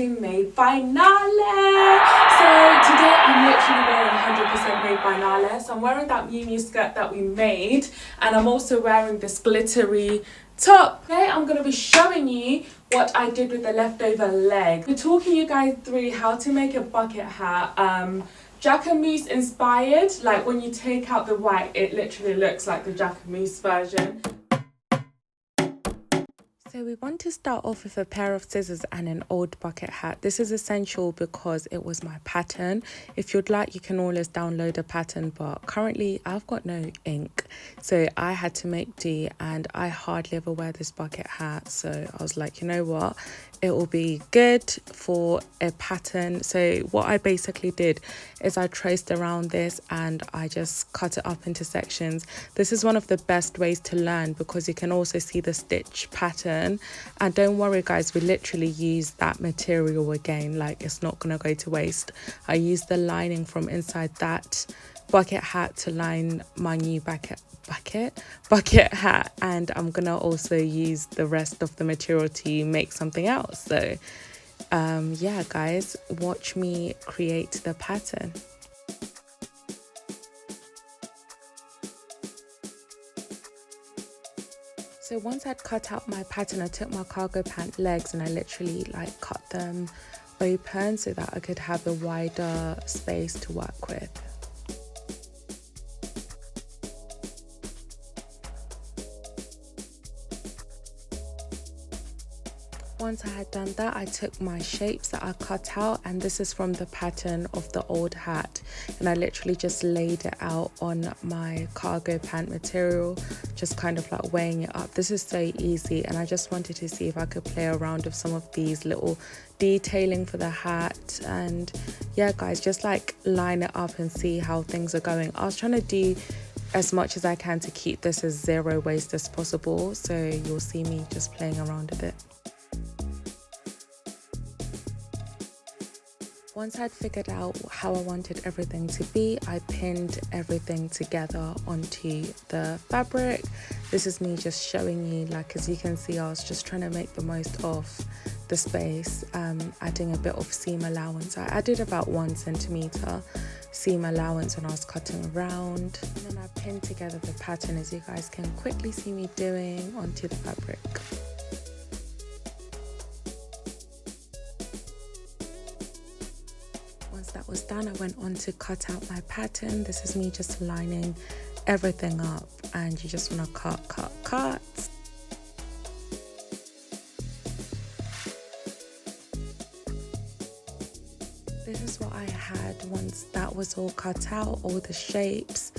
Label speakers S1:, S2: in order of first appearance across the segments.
S1: to Made by Nale. So today I'm literally wearing 100% Made by Nale. So I'm wearing that Miumiu skirt that we made, and I'm also wearing this glittery top. Today I'm going to be showing you what I did with the leftover leg. We're talking you guys through how to make a bucket hat. Jacquemus inspired, like when you take out the white, it literally looks like the Jacquemus version. So we want to start off with a pair of scissors and an old bucket hat. This is essential because it was my pattern. If you'd like, you can always download a pattern, but currently I've got no ink. So I had to make do, and I hardly ever wear this bucket hat. So I was like, you know what? It will be good for a pattern. So what I basically did is I traced around this and I just cut it up into sections. This is one of the best ways to learn because you can also see the stitch pattern. And don't worry guys, we literally use that material again, like it's not gonna go to waste. I used the lining from inside that bucket hat to line my new bucket hat, and I'm gonna also use the rest of the material to make something else. So yeah guys, watch me create the pattern. So once I'd cut out my pattern, I took my cargo pant legs and I literally like cut them open so that I could have a wider space to work with. Once I had done that, I took my shapes that I cut out, and this is from the pattern of the old hat, and I literally just laid it out on my cargo pant material, just kind of like weighing it up. This is so easy, and I just wanted to see if I could play around with some of these little detailing for the hat. And yeah guys, just like line it up and see how things are going. I was trying to do as much as I can to keep this as zero waste as possible, so you'll see me just playing around with it. Once I'd figured out how I wanted everything to be, I pinned everything together onto the fabric. This is me just showing you, like as you can see, I was just trying to make the most of the space, adding a bit of seam allowance. I added about 1 centimeter seam allowance when I was cutting around. And then I pinned together the pattern, as you guys can quickly see me doing, onto the fabric. Once that was done, I went on to cut out my pattern. This is me just lining everything up, and you just want to cut. This is what I had once that was all cut out, all the shapes,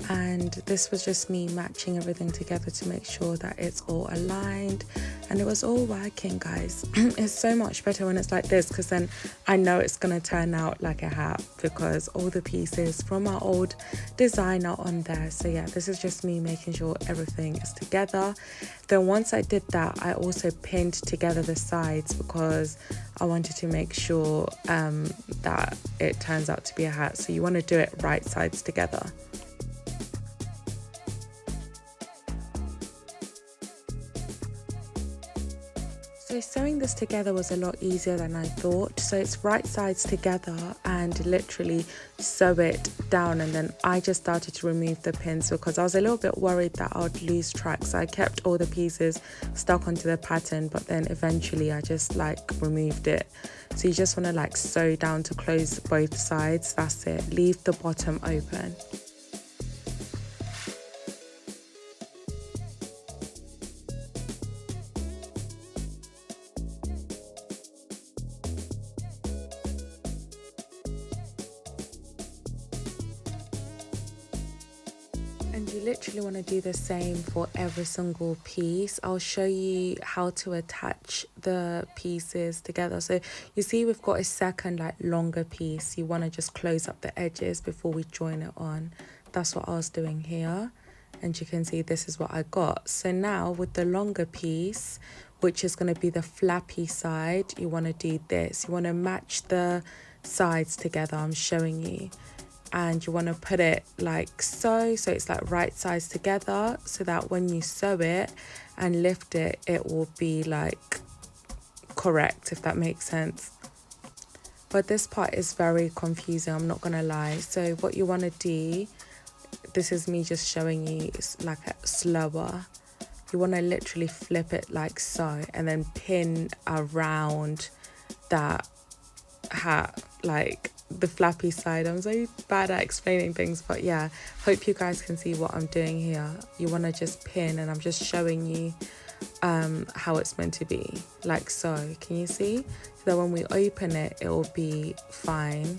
S1: and this was just me matching everything together to make sure that it's all aligned, and it was all working guys. It's so much better when it's like this, because then I know it's gonna turn out like a hat because all the pieces from our old design are on there. So yeah, this is just me making sure everything is together. Then once I did that, I also pinned together the sides because I wanted to make sure that it turns out to be a hat. So you want to do it right sides together. So sewing this together was a lot easier than I thought. So it's right sides together and literally sew it down, and then I just started to remove the pins because I was a little bit worried that I'd lose track. So I kept all the pieces stuck onto the pattern, but then eventually I just like removed it. So you just want to like sew down to close both sides. That's it. Leave the bottom open. And you literally want to do the same for every single piece. I'll show you how to attach the pieces together. So you see we've got a second like longer piece. You want to just close up the edges before we join it on. That's what I was doing here. And you can see this is what I got. So now with the longer piece, which is going to be the flappy side, you want to do this. You want to match the sides together. I'm showing you. And you want to put it like so it's like right sides together, so that when you sew it and lift it, it will be like correct, if that makes sense. but this part is very confusing, I'm not gonna lie. So what you want to do, this is me just showing you, it's like a slower. You want to literally flip it like so and then pin around that hat, like the flappy side. I'm so bad at explaining things, but yeah, hope you guys can see what I'm doing here. You want to just pin, and I'm just showing you how it's meant to be, like so. Can you see? So that when we open it, it will be fine.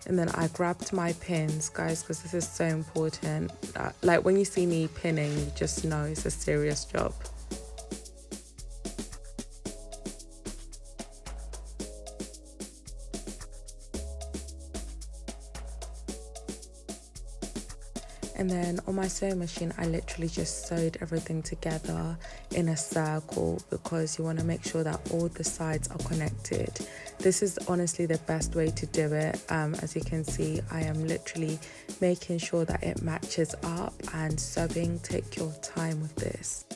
S1: And then I grabbed my pins, guys, because this is so important. Like when you see me pinning, you just know it's a serious job. And then on my sewing machine, I literally just sewed everything together in a circle because you want to make sure that all the sides are connected. This is honestly the best way to do it. As you can see, I am literally making sure that it matches up, and sewing, take your time with this.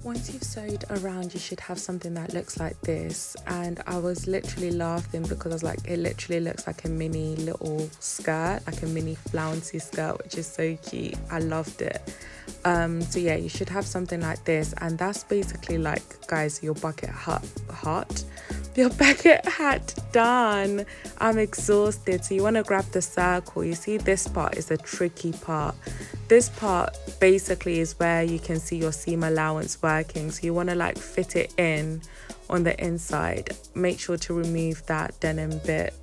S1: Once you've sewed around, you should have something that looks like this. And I was literally laughing because I was like, it literally looks like a mini little skirt, like a mini flouncy skirt, which is so cute. I loved it. So yeah, you should have something like this, and that's basically like, guys, your bucket hat. Your bucket hat done. I'm exhausted. So you want to grab the circle. You see, this part is a tricky part. This part basically is where you can see your seam allowance working. So you want to like fit it in on the inside. Make sure to remove that denim bit.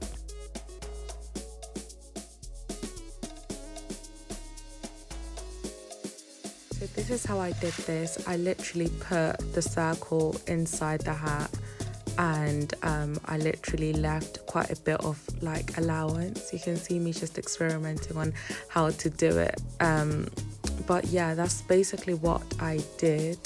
S1: So this is how I did this. I literally put the circle inside the hat, and I literally left quite a bit of like allowance. You can see me just experimenting on how to do it, but yeah, that's basically what I did.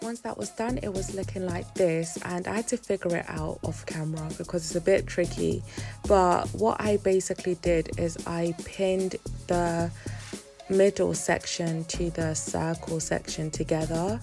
S1: Once that was done, it was looking like this, and I had to figure it out off camera because it's a bit tricky. But what I basically did is I pinned the middle section to the circle section together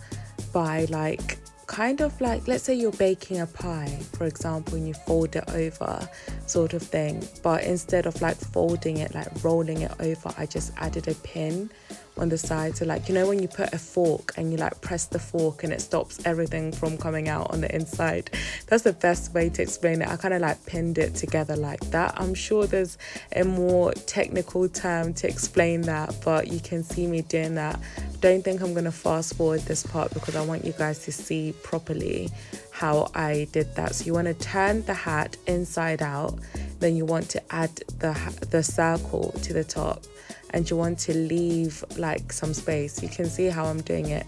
S1: by like kind of like, let's say you're baking a pie, for example, and you fold it over sort of thing, but instead of like folding it, like rolling it over, I just added a pin on the side. So like, you know, when you put a fork and you like press the fork and it stops everything from coming out on the inside, that's the best way to explain it. I kind of like pinned it together like that. I'm sure there's a more technical term to explain that, but you can see me doing that. Don't think I'm gonna fast forward this part because I want you guys to see properly how I did that. So you want to turn the hat inside out, then you want to add the circle to the top, and you want to leave like some space. You can see how I'm doing it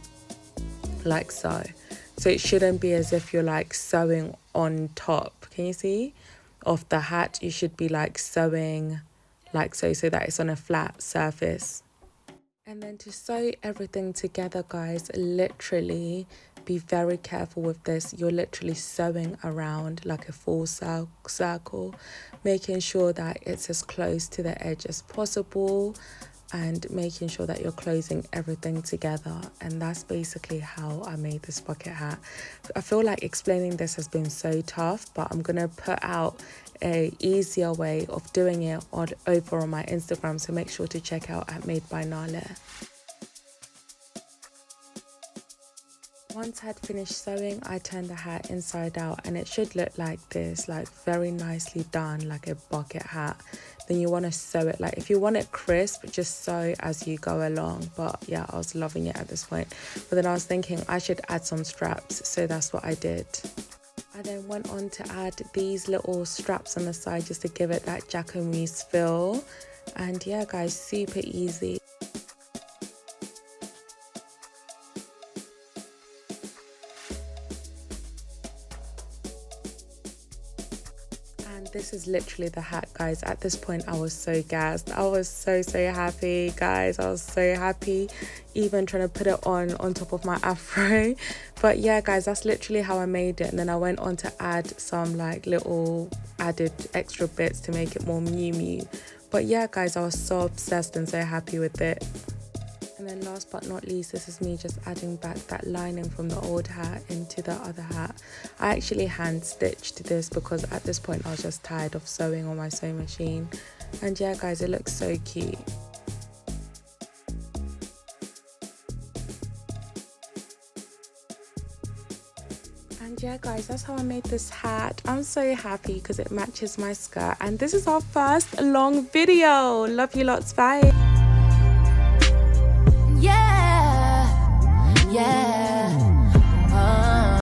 S1: like so. So it shouldn't be as if you're like sewing on top. Can you see? Of the hat, you should be like sewing like so, so that it's on a flat surface. And then to sew everything together, guys, literally be very careful with this. You're literally sewing around like a full circle, making sure that it's as close to the edge as possible, and making sure that you're closing everything together. And that's basically how I made this bucket hat. I feel like explaining this has been so tough, but I'm gonna put out a easier way of doing it over on my Instagram, so make sure to check out at Made by Nale. Once I had finished sewing, I turned the hat inside out, and it should look like this, like very nicely done, like a bucket hat. Then you want to sew it, like if you want it crisp, just sew as you go along. But yeah, I was loving it at this point. But then I was thinking I should add some straps, so that's what I did. I then went on to add these little straps on the side just to give it that Jacquemus feel. And yeah, guys, super easy. this is literally the hat, guys. At this point I was so gassed. I was so happy, guys. I was so happy, even trying to put it on top of my afro. But yeah, guys, that's literally how I made it. And then I went on to add some like little added extra bits to make it more Miumiu. But yeah, guys, I was so obsessed and so happy with it. And then last but not least, this is me just adding back that lining from the old hat into the other hat. I actually hand stitched this because at this point I was just tired of sewing on my sewing machine. And yeah, guys, it looks so cute. And yeah, guys, that's how I made this hat. I'm so happy because it matches my skirt. And this is our first long video. Love you lots. Bye.
S2: Yeah, yeah.